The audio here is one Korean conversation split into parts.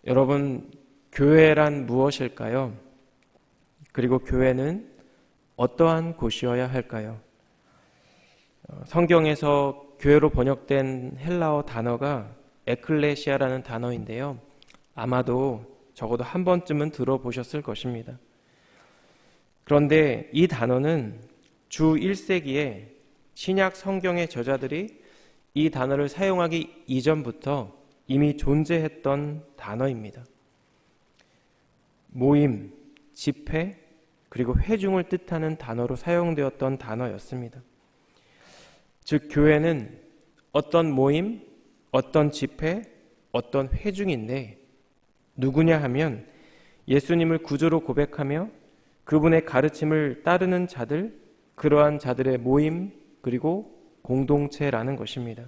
여러분, 교회란 무엇일까요? 그리고 교회는 어떠한 곳이어야 할까요? 성경에서 교회로 번역된 헬라어 단어가 에클레시아라는 단어인데요. 아마도 적어도 한 번쯤은 들어보셨을 것입니다. 그런데 이 단어는 주 1세기에 신약 성경의 저자들이 이 단어를 사용하기 이전부터 이미 존재했던 단어입니다. 모임, 집회, 그리고 회중을 뜻하는 단어로 사용되었던 단어였습니다. 즉, 교회는 어떤 모임, 어떤 집회, 어떤 회중인데 누구냐 하면 예수님을 구주로 고백하며 그분의 가르침을 따르는 자들, 그러한 자들의 모임, 그리고 공동체라는 것입니다.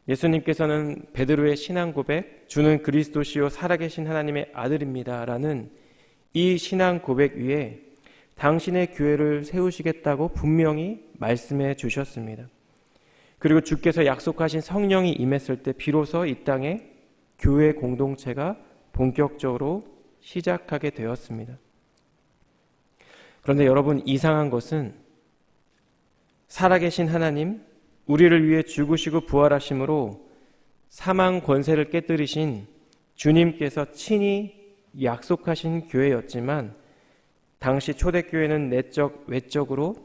예수님께서는 베드로의 신앙 고백, 주는 그리스도시요 살아계신 하나님의 아들입니다 라는 이 신앙 고백 위에 당신의 교회를 세우시겠다고 분명히 말씀해 주셨습니다. 그리고 주께서 약속하신 성령이 임했을 때 비로소 이 땅에 교회 공동체가 본격적으로 시작하게 되었습니다. 그런데 여러분, 이상한 것은 살아계신 하나님, 우리를 위해 죽으시고 부활하심으로 사망 권세를 깨뜨리신 주님께서 친히 약속하신 교회였지만 당시 초대교회는 내적, 외적으로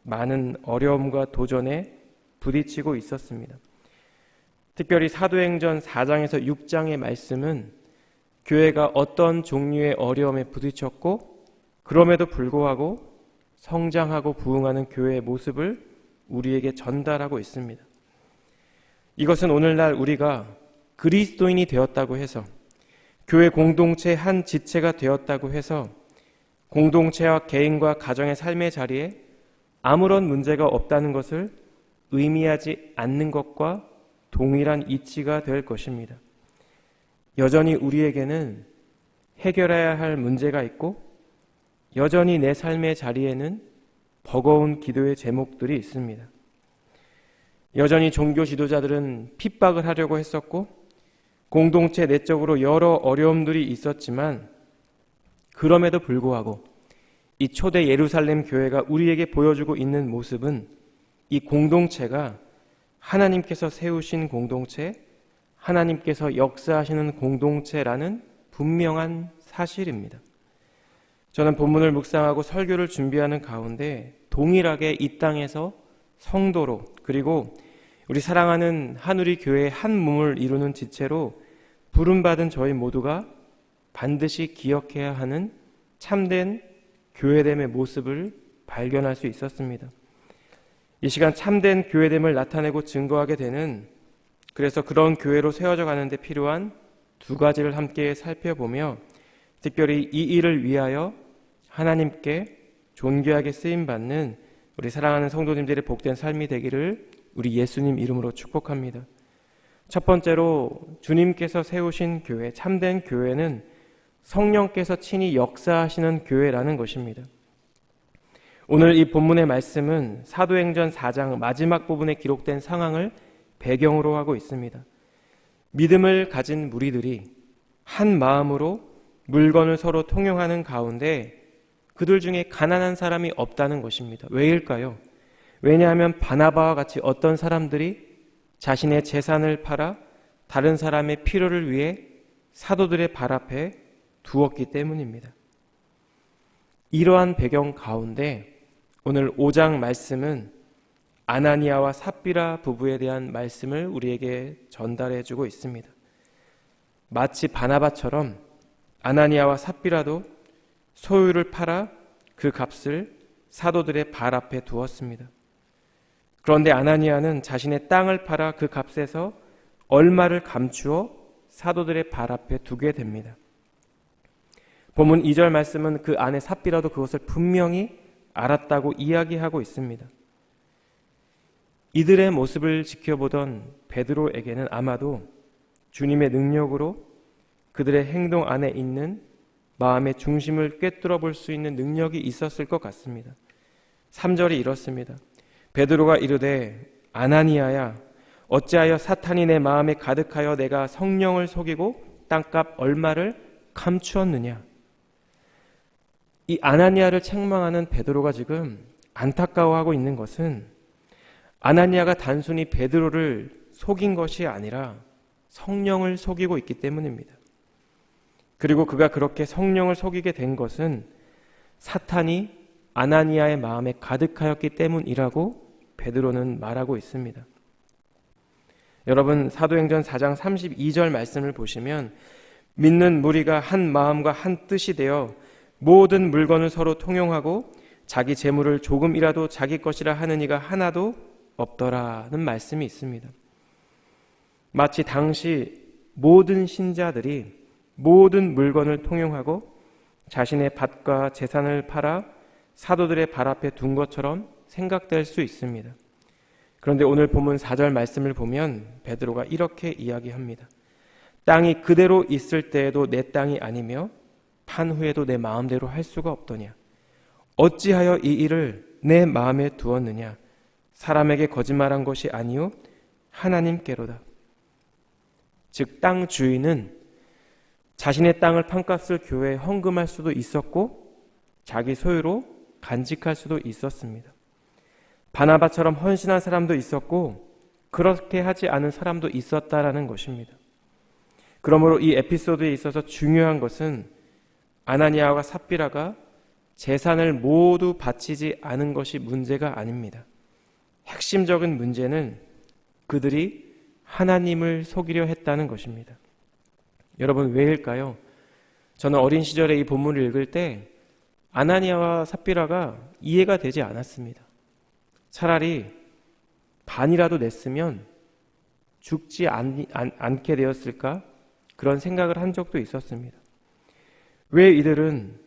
많은 어려움과 도전에 부딪히고 있었습니다. 특별히 사도행전 4장에서 6장의 말씀은 교회가 어떤 종류의 어려움에 부딪혔고 그럼에도 불구하고 성장하고 부흥하는 교회의 모습을 우리에게 전달하고 있습니다. 이것은 오늘날 우리가 그리스도인이 되었다고 해서, 교회 공동체의 한 지체가 되었다고 해서 공동체와 개인과 가정의 삶의 자리에 아무런 문제가 없다는 것을 의미하지 않는 것과 동일한 이치가 될 것입니다. 여전히 우리에게는 해결해야 할 문제가 있고 여전히 내 삶의 자리에는 버거운 기도의 제목들이 있습니다. 여전히 종교 지도자들은 핍박을 하려고 했었고 공동체 내적으로 여러 어려움들이 있었지만 그럼에도 불구하고 이 초대 예루살렘 교회가 우리에게 보여주고 있는 모습은 이 공동체가 하나님께서 세우신 공동체, 하나님께서 역사하시는 공동체라는 분명한 사실입니다. 저는 본문을 묵상하고 설교를 준비하는 가운데 동일하게 이 땅에서 성도로, 그리고 우리 사랑하는 한우리 교회의 한 몸을 이루는 지체로 부름받은 저희 모두가 반드시 기억해야 하는 참된 교회됨의 모습을 발견할 수 있었습니다. 이 시간 참된 교회됨을 나타내고 증거하게 되는, 그래서 그런 교회로 세워져 가는 데 필요한 두 가지를 함께 살펴보며 특별히 이 일을 위하여 하나님께 존귀하게 쓰임받는 우리 사랑하는 성도님들의 복된 삶이 되기를 우리 예수님 이름으로 축복합니다. 첫 번째로 주님께서 세우신 교회, 참된 교회는 성령께서 친히 역사하시는 교회라는 것입니다. 오늘 이 본문의 말씀은 사도행전 4장 마지막 부분에 기록된 상황을 배경으로 하고 있습니다. 믿음을 가진 무리들이 한 마음으로 물건을 서로 통용하는 가운데 그들 중에 가난한 사람이 없다는 것입니다. 왜일까요? 왜냐하면 바나바와 같이 어떤 사람들이 자신의 재산을 팔아 다른 사람의 필요를 위해 사도들의 발 앞에 두었기 때문입니다. 이러한 배경 가운데 오늘 5장 말씀은 아나니아와 삽비라 부부에 대한 말씀을 우리에게 전달해 주고 있습니다. 마치 바나바처럼 아나니아와 삽비라도 소유를 팔아 그 값을 사도들의 발 앞에 두었습니다. 그런데 아나니아는 자신의 땅을 팔아 그 값에서 얼마를 감추어 사도들의 발 앞에 두게 됩니다. 본문 2절 말씀은 그 아내 삽비라도 그것을 분명히 알았다고 이야기하고 있습니다. 이들의 모습을 지켜보던 베드로에게는 아마도 주님의 능력으로 그들의 행동 안에 있는 마음의 중심을 꿰뚫어 볼 수 있는 능력이 있었을 것 같습니다. 3절이 이렇습니다. 베드로가 이르되 아나니아야, 어찌하여 사탄이 내 마음에 가득하여 내가 성령을 속이고 땅값 얼마를 감추었느냐. 이 아나니아를 책망하는 베드로가 지금 안타까워하고 있는 것은 아나니아가 단순히 베드로를 속인 것이 아니라 성령을 속이고 있기 때문입니다. 그리고 그가 그렇게 성령을 속이게 된 것은 사탄이 아나니아의 마음에 가득하였기 때문이라고 베드로는 말하고 있습니다. 여러분, 사도행전 4장 32절 말씀을 보시면 믿는 무리가 한 마음과 한 뜻이 되어 모든 물건을 서로 통용하고 자기 재물을 조금이라도 자기 것이라 하는 이가 하나도 없더라는 말씀이 있습니다. 마치 당시 모든 신자들이 모든 물건을 통용하고 자신의 밭과 재산을 팔아 사도들의 발 앞에 둔 것처럼 생각될 수 있습니다. 그런데 오늘 본문 4절 말씀을 보면 베드로가 이렇게 이야기합니다. 땅이 그대로 있을 때에도 내 땅이 아니며 판 후에도 내 마음대로 할 수가 없더냐. 어찌하여 이 일을 내 마음에 두었느냐. 사람에게 거짓말한 것이 아니요 하나님께로다. 즉 땅 주인은 자신의 땅을 판값을 교회에 헌금할 수도 있었고 자기 소유로 간직할 수도 있었습니다. 바나바처럼 헌신한 사람도 있었고 그렇게 하지 않은 사람도 있었다라는 것입니다. 그러므로 이 에피소드에 있어서 중요한 것은 아나니아와 삽비라가 재산을 모두 바치지 않은 것이 문제가 아닙니다. 핵심적인 문제는 그들이 하나님을 속이려 했다는 것입니다. 여러분, 왜일까요? 저는 어린 시절에 이 본문을 읽을 때 아나니아와 삽비라가 이해가 되지 않았습니다. 차라리 반이라도 냈으면 죽지 않게 되었을까? 그런 생각을 한 적도 있었습니다. 왜 이들은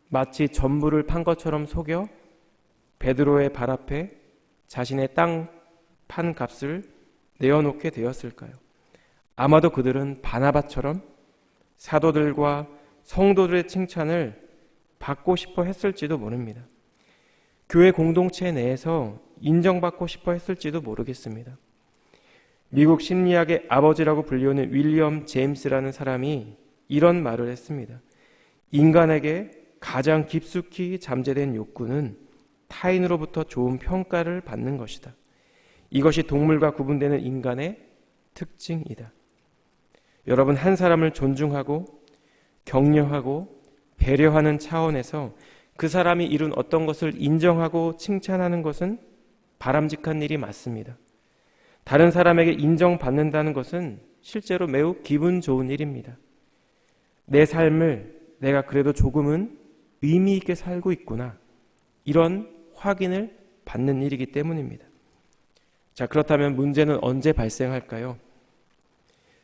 마치 전부를 판 것처럼 속여 베드로의 발 앞에 자신의 땅 판 값을 내어놓게 되었을까요? 아마도 그들은 바나바처럼 사도들과 성도들의 칭찬을 받고 싶어 했을지도 모릅니다. 교회 공동체 내에서 인정받고 싶어 했을지도 모르겠습니다. 미국 심리학의 아버지라고 불리우는 윌리엄 제임스라는 사람이 이런 말을 했습니다. 인간에게 가장 깊숙이 잠재된 욕구는 타인으로부터 좋은 평가를 받는 것이다. 이것이 동물과 구분되는 인간의 특징이다. 여러분, 한 사람을 존중하고 격려하고 배려하는 차원에서 그 사람이 이룬 어떤 것을 인정하고 칭찬하는 것은 바람직한 일이 맞습니다. 다른 사람에게 인정받는다는 것은 실제로 매우 기분 좋은 일입니다. 내 삶을 내가 그래도 조금은 의미 있게 살고 있구나. 이런 확인을 받는 일이기 때문입니다. 자, 그렇다면 문제는 언제 발생할까요?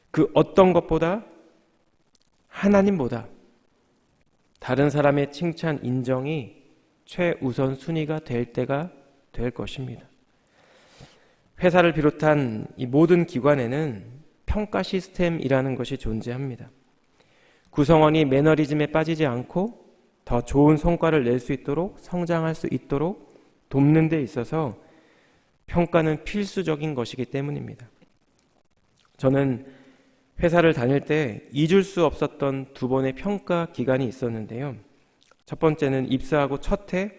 그 어떤 것보다 하나님보다 다른 사람의 칭찬, 인정이 최우선 순위가 될 때가 될 것입니다. 회사를 비롯한 이 모든 기관에는 평가 시스템이라는 것이 존재합니다. 구성원이 매너리즘에 빠지지 않고 더 좋은 성과를 낼 수 있도록 성장할 수 있도록 돕는 데 있어서 평가는 필수적인 것이기 때문입니다. 저는 회사를 다닐 때 잊을 수 없었던 두 번의 평가 기간이 있었는데요. 첫 번째는 입사하고 첫 해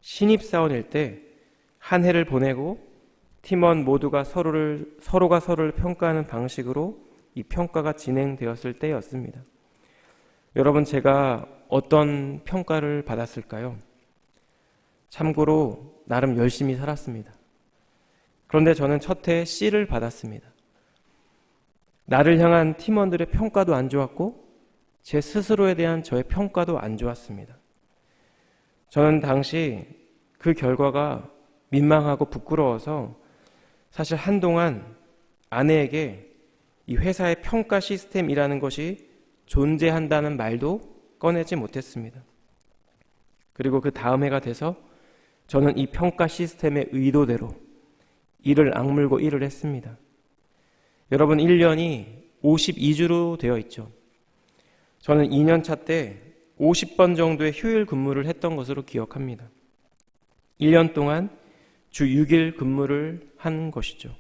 신입사원일 때 한 해를 보내고 팀원 모두가 서로가 서로를 평가하는 방식으로 이 평가가 진행되었을 때였습니다. 여러분, 제가 어떤 평가를 받았을까요? 참고로 나름 열심히 살았습니다. 그런데 저는 첫 해 C를 받았습니다. 나를 향한 팀원들의 평가도 안 좋았고 제 스스로에 대한 저의 평가도 안 좋았습니다. 저는 당시 그 결과가 민망하고 부끄러워서 사실 한동안 아내에게 이 회사의 평가 시스템이라는 것이 존재한다는 말도 꺼내지 못했습니다. 그리고 그 다음 해가 돼서 저는 이 평가 시스템의 의도대로 이를 악물고 일을 했습니다. 여러분, 1년이 52주로 되어 있죠. 저는 2년차 때 50번 정도의 휴일 근무를 했던 것으로 기억합니다. 1년 동안 주 6일 근무를 한 것이죠.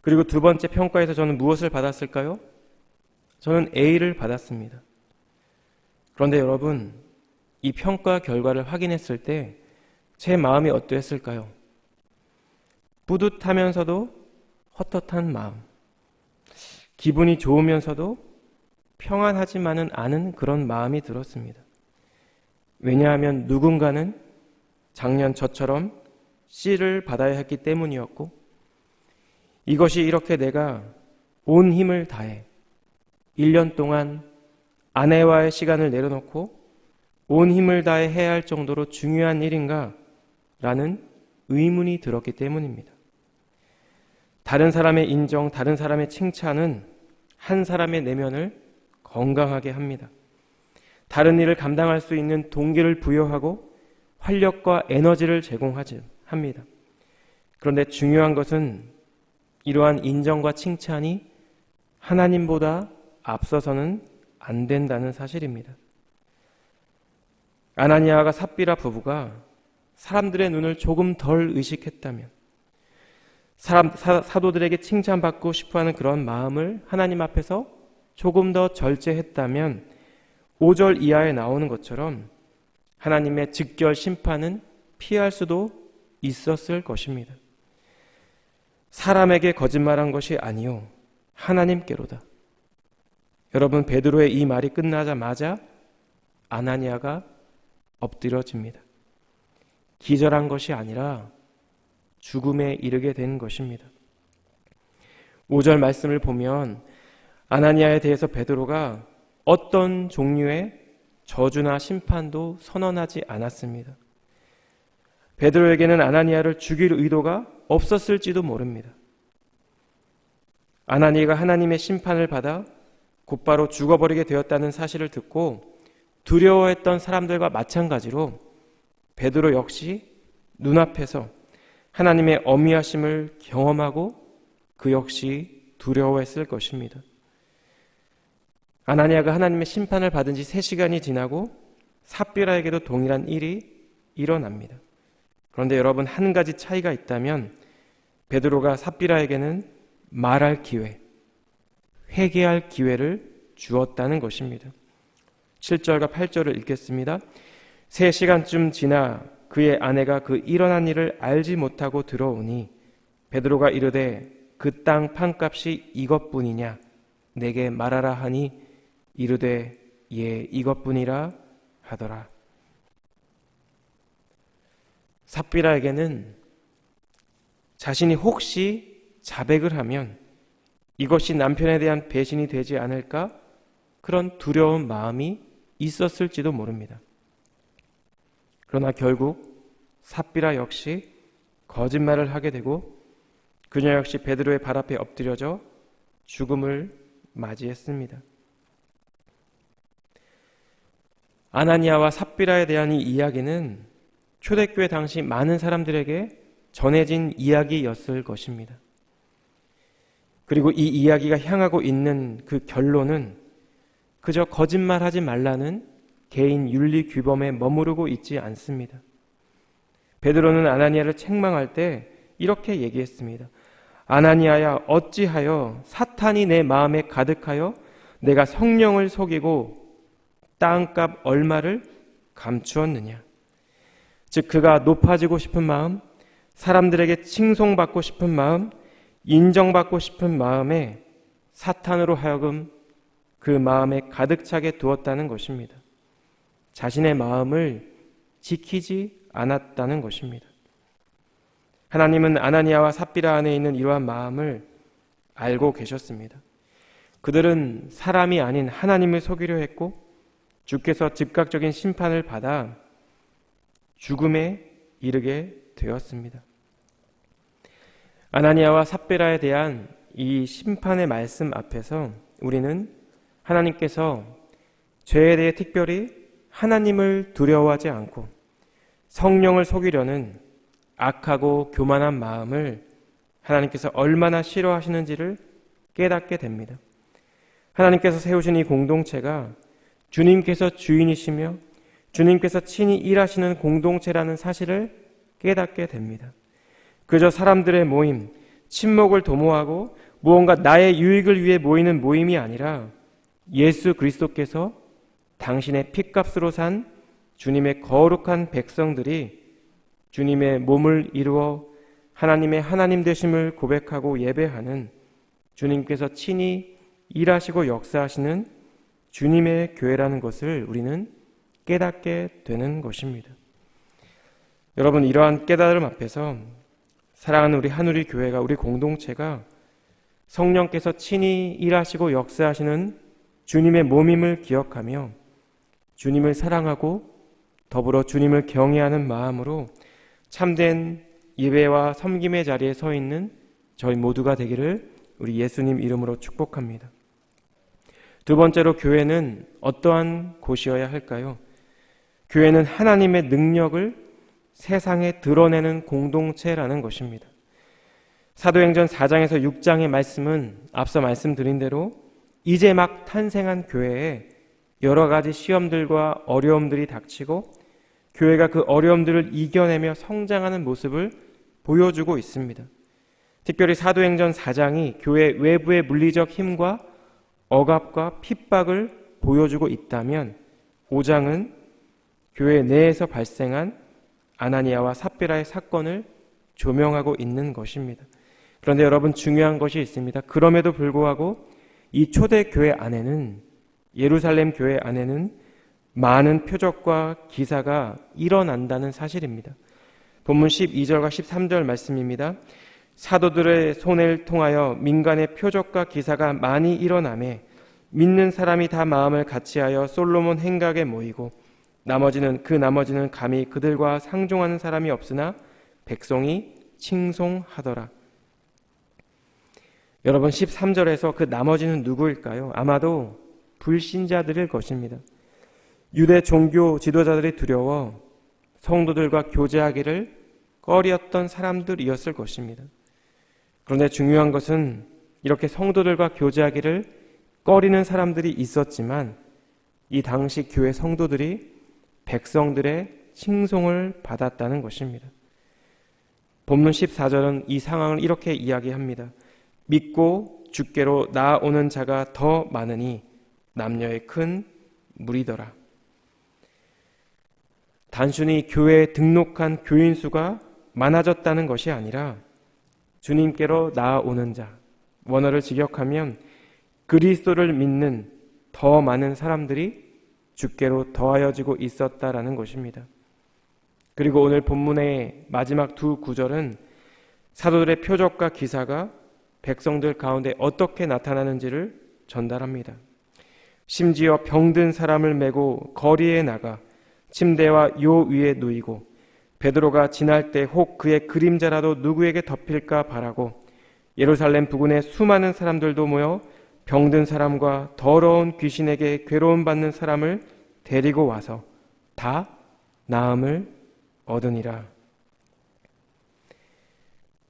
그리고 두 번째 평가에서 저는 무엇을 받았을까요? 저는 A를 받았습니다. 그런데 여러분, 이 평가 결과를 확인했을 때 제 마음이 어떠했을까요? 뿌듯하면서도 헛헛한 마음, 기분이 좋으면서도 평안하지만은 않은 그런 마음이 들었습니다. 왜냐하면 누군가는 작년 저처럼 C를 받아야 했기 때문이었고, 이것이 이렇게 내가 온 힘을 다해 1년 동안 아내와의 시간을 내려놓고 온 힘을 다해 해야 할 정도로 중요한 일인가? 라는 의문이 들었기 때문입니다. 다른 사람의 인정, 다른 사람의 칭찬은 한 사람의 내면을 건강하게 합니다. 다른 일을 감당할 수 있는 동기를 부여하고 활력과 에너지를 제공합니다. 그런데 중요한 것은 이러한 인정과 칭찬이 하나님보다 앞서서는 안 된다는 사실입니다. 아나니아와 삽비라 부부가 사람들의 눈을 조금 덜 의식했다면, 사도들에게 칭찬받고 싶어하는 그런 마음을 하나님 앞에서 조금 더 절제했다면 5절 이하에 나오는 것처럼 하나님의 즉결 심판은 피할 수도 있었을 것입니다. 사람에게 거짓말한 것이 아니요 하나님께로다. 여러분, 베드로의 이 말이 끝나자마자 아나니아가 엎드려집니다. 기절한 것이 아니라 죽음에 이르게 된 것입니다. 5절 말씀을 보면 아나니아에 대해서 베드로가 어떤 종류의 저주나 심판도 선언하지 않았습니다. 베드로에게는 아나니아를 죽일 의도가 없었을지도 모릅니다. 아나니아가 하나님의 심판을 받아 곧바로 죽어버리게 되었다는 사실을 듣고 두려워했던 사람들과 마찬가지로 베드로 역시 눈앞에서 하나님의 어미하심을 경험하고 그 역시 두려워했을 것입니다. 아나니아가 하나님의 심판을 받은 지 3시간이 지나고 삽비라에게도 동일한 일이 일어납니다. 그런데 여러분, 한 가지 차이가 있다면 베드로가 삽비라에게는 말할 기회, 회개할 기회를 주었다는 것입니다. 7절과 8절을 읽겠습니다. 3시간쯤 지나 그의 아내가 그 일어난 일을 알지 못하고 들어오니 베드로가 이르되 그 땅 판값이 이것뿐이냐 내게 말하라 하니 이르되 예 이것뿐이라 하더라. 삽비라에게는 자신이 혹시 자백을 하면 이것이 남편에 대한 배신이 되지 않을까 그런 두려운 마음이 있었을지도 모릅니다. 그러나 결국 삽비라 역시 거짓말을 하게 되고 그녀 역시 베드로의 발 앞에 엎드려져 죽음을 맞이했습니다. 아나니아와 삽비라에 대한 이 이야기는 초대교회 당시 많은 사람들에게 전해진 이야기였을 것입니다. 그리고 이 이야기가 향하고 있는 그 결론은 그저 거짓말하지 말라는 개인 윤리 규범에 머무르고 있지 않습니다. 베드로는 아나니아를 책망할 때 이렇게 얘기했습니다. 아나니아야, 어찌하여 사탄이 내 마음에 가득하여 내가 성령을 속이고 땅값 얼마를 감추었느냐. 즉 그가 높아지고 싶은 마음, 사람들에게 칭송받고 싶은 마음, 인정받고 싶은 마음에 사탄으로 하여금 그 마음에 가득 차게 두었다는 것입니다. 자신의 마음을 지키지 않았다는 것입니다. 하나님은 아나니아와 삽비라 안에 있는 이러한 마음을 알고 계셨습니다. 그들은 사람이 아닌 하나님을 속이려 했고 주께서 즉각적인 심판을 받아 죽음에 이르게 되었습니다. 아나니아와 삽비라에 대한 이 심판의 말씀 앞에서 우리는 하나님께서 죄에 대해 특별히 하나님을 두려워하지 않고 성령을 속이려는 악하고 교만한 마음을 하나님께서 얼마나 싫어하시는지를 깨닫게 됩니다. 하나님께서 세우신 이 공동체가 주님께서 주인이시며 주님께서 친히 일하시는 공동체라는 사실을 깨닫게 됩니다. 그저 사람들의 모임, 친목을 도모하고 무언가 나의 유익을 위해 모이는 모임이 아니라 예수 그리스도께서 당신의 핏값으로 산 주님의 거룩한 백성들이 주님의 몸을 이루어 하나님의 하나님 되심을 고백하고 예배하는 주님께서 친히 일하시고 역사하시는 주님의 교회라는 것을 우리는 깨닫게 되는 것입니다. 여러분, 이러한 깨달음 앞에서 사랑하는 우리 한우리 교회가, 우리 공동체가 성령께서 친히 일하시고 역사하시는 주님의 몸임을 기억하며 주님을 사랑하고 더불어 주님을 경외하는 마음으로 참된 예배와 섬김의 자리에 서 있는 저희 모두가 되기를 우리 예수님 이름으로 축복합니다. 두 번째로, 교회는 어떠한 곳이어야 할까요? 교회는 하나님의 능력을 세상에 드러내는 공동체라는 것입니다. 사도행전 4장에서 6장의 말씀은 앞서 말씀드린 대로 이제 막 탄생한 교회에 여러 가지 시험들과 어려움들이 닥치고 교회가 그 어려움들을 이겨내며 성장하는 모습을 보여주고 있습니다. 특별히 사도행전 4장이 교회 외부의 물리적 힘과 억압과 핍박을 보여주고 있다면 5장은 교회 내에서 발생한 아나니아와 삽비라의 사건을 조명하고 있는 것입니다. 그런데 여러분, 중요한 것이 있습니다. 그럼에도 불구하고 이 초대교회 안에는, 예루살렘 교회 안에는 많은 표적과 기사가 일어난다는 사실입니다. 본문 12절과 13절 말씀입니다. 사도들의 손을 통하여 민간의 표적과 기사가 많이 일어나매 믿는 사람이 다 마음을 같이하여 솔로몬 행각에 모이고 나머지는 감히 그들과 상종하는 사람이 없으나 백성이 칭송하더라. 여러분, 13절에서 그 나머지는 누구일까요? 아마도 불신자들일 것입니다. 유대 종교 지도자들이 두려워 성도들과 교제하기를 꺼리었던 사람들이었을 것입니다. 그런데 중요한 것은 이렇게 성도들과 교제하기를 꺼리는 사람들이 있었지만 이 당시 교회 성도들이 백성들의 칭송을 받았다는 것입니다. 본문 14절은 이 상황을 이렇게 이야기합니다. 믿고 주께로 나아오는 자가 더 많으니 남녀의 큰 무리더라. 단순히 교회에 등록한 교인 수가 많아졌다는 것이 아니라 주님께로 나아오는 자, 원어를 직역하면 그리스도를 믿는 더 많은 사람들이 주께로 더하여지고 있었다라는 것입니다. 그리고 오늘 본문의 마지막 두 구절은 사도들의 표적과 기사가 백성들 가운데 어떻게 나타나는지를 전달합니다. 심지어 병든 사람을 메고 거리에 나가 침대와 요 위에 누이고 베드로가 지날 때 혹 그의 그림자라도 누구에게 덮일까 바라고 예루살렘 부근에 수많은 사람들도 모여 병든 사람과 더러운 귀신에게 괴로움 받는 사람을 데리고 와서 다 나음을 얻으니라.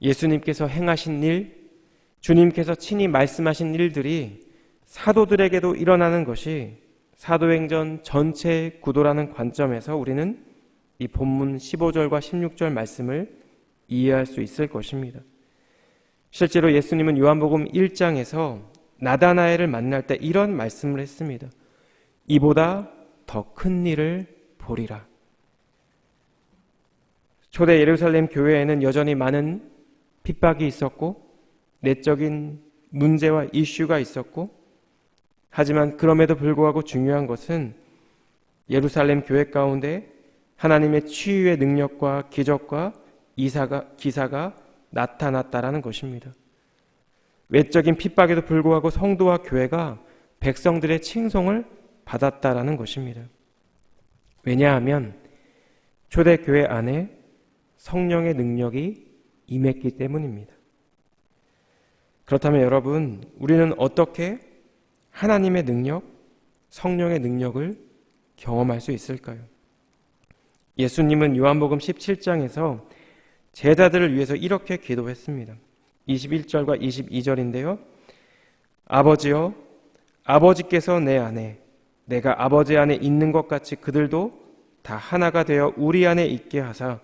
예수님께서 행하신 일, 주님께서 친히 말씀하신 일들이 사도들에게도 일어나는 것이 사도행전 전체의 구도라는 관점에서 우리는 이 본문 15절과 16절 말씀을 이해할 수 있을 것입니다. 실제로 예수님은 요한복음 1장에서 나다나엘을 만날 때 이런 말씀을 했습니다. 이보다 더 큰 일을 보리라. 초대 예루살렘 교회에는 여전히 많은 핍박이 있었고 내적인 문제와 이슈가 있었고, 하지만 그럼에도 불구하고 중요한 것은 예루살렘 교회 가운데 하나님의 치유의 능력과 기적과 기사가 나타났다라는 것입니다. 외적인 핍박에도 불구하고 성도와 교회가 백성들의 칭송을 받았다라는 것입니다. 왜냐하면 초대교회 안에 성령의 능력이 임했기 때문입니다. 그렇다면 여러분, 우리는 어떻게 하나님의 능력, 성령의 능력을 경험할 수 있을까요? 예수님은 요한복음 17장에서 제자들을 위해서 이렇게 기도했습니다. 21절과 22절인데요. 아버지여, 아버지께서 내 안에, 내가 아버지 안에 있는 것 같이 그들도 다 하나가 되어 우리 안에 있게 하사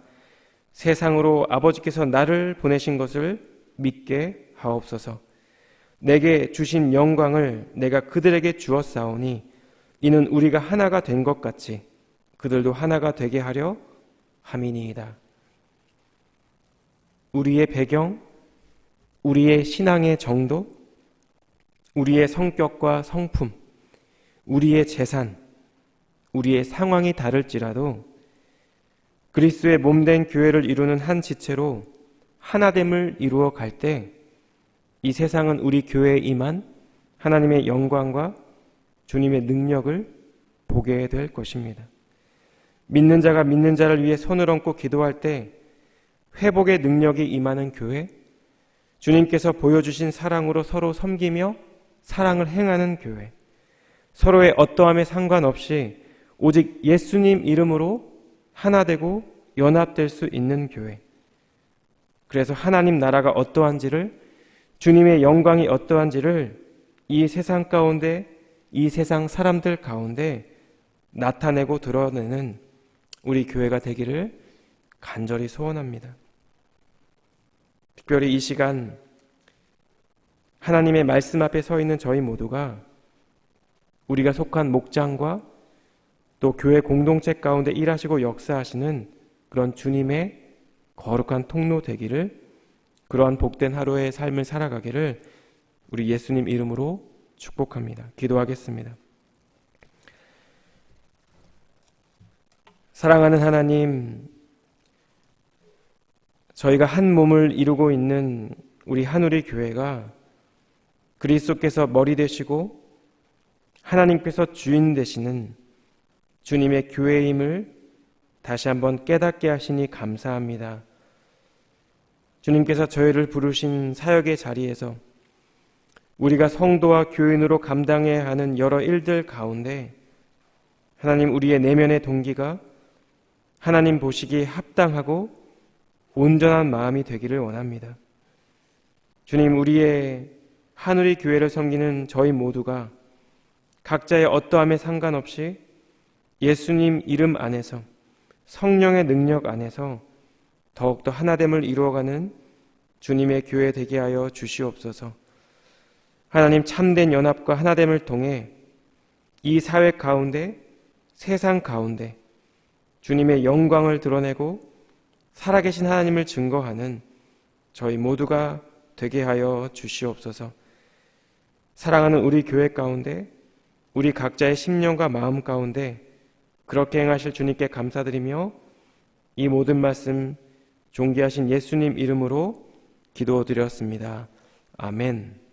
세상으로 아버지께서 나를 보내신 것을 믿게 하옵소서. 내게 주신 영광을 내가 그들에게 주었사오니 이는 우리가 하나가 된 것 같이 그들도 하나가 되게 하려 함이니이다. 우리의 배경, 우리의 신앙의 정도, 우리의 성격과 성품, 우리의 재산, 우리의 상황이 다를지라도 그리스도의 몸된 교회를 이루는 한 지체로 하나됨을 이루어 갈 때 이 세상은 우리 교회에 임한 하나님의 영광과 주님의 능력을 보게 될 것입니다. 믿는 자가 믿는 자를 위해 손을 얹고 기도할 때 회복의 능력이 임하는 교회, 주님께서 보여주신 사랑으로 서로 섬기며 사랑을 행하는 교회, 서로의 어떠함에 상관없이 오직 예수님 이름으로 하나 되고 연합될 수 있는 교회. 그래서 하나님 나라가 어떠한지를, 주님의 영광이 어떠한지를 이 세상 가운데, 이 세상 사람들 가운데 나타내고 드러내는 우리 교회가 되기를 간절히 소원합니다. 특별히 이 시간 하나님의 말씀 앞에 서 있는 저희 모두가 우리가 속한 목장과 또 교회 공동체 가운데 일하시고 역사하시는 그런 주님의 거룩한 통로 되기를, 그러한 복된 하루의 삶을 살아가기를 우리 예수님 이름으로 축복합니다. 기도하겠습니다. 사랑하는 하나님, 저희가 한 몸을 이루고 있는 우리 한우리 교회가 그리스도께서 머리 되시고 하나님께서 주인 되시는 주님의 교회임을 다시 한번 깨닫게 하시니 감사합니다. 주님께서 저희를 부르신 사역의 자리에서 우리가 성도와 교인으로 감당해야 하는 여러 일들 가운데 하나님, 우리의 내면의 동기가 하나님 보시기에 합당하고 온전한 마음이 되기를 원합니다. 주님, 우리의 하늘의 교회를 섬기는 저희 모두가 각자의 어떠함에 상관없이 예수님 이름 안에서, 성령의 능력 안에서 더욱더 하나됨을 이루어가는 주님의 교회 되게 하여 주시옵소서. 하나님, 참된 연합과 하나됨을 통해 이 사회 가운데, 세상 가운데 주님의 영광을 드러내고 살아계신 하나님을 증거하는 저희 모두가 되게 하여 주시옵소서. 사랑하는 우리 교회 가운데, 우리 각자의 심령과 마음 가운데 그렇게 행하실 주님께 감사드리며 이 모든 말씀 존귀하신 예수님 이름으로 기도드렸습니다. 아멘.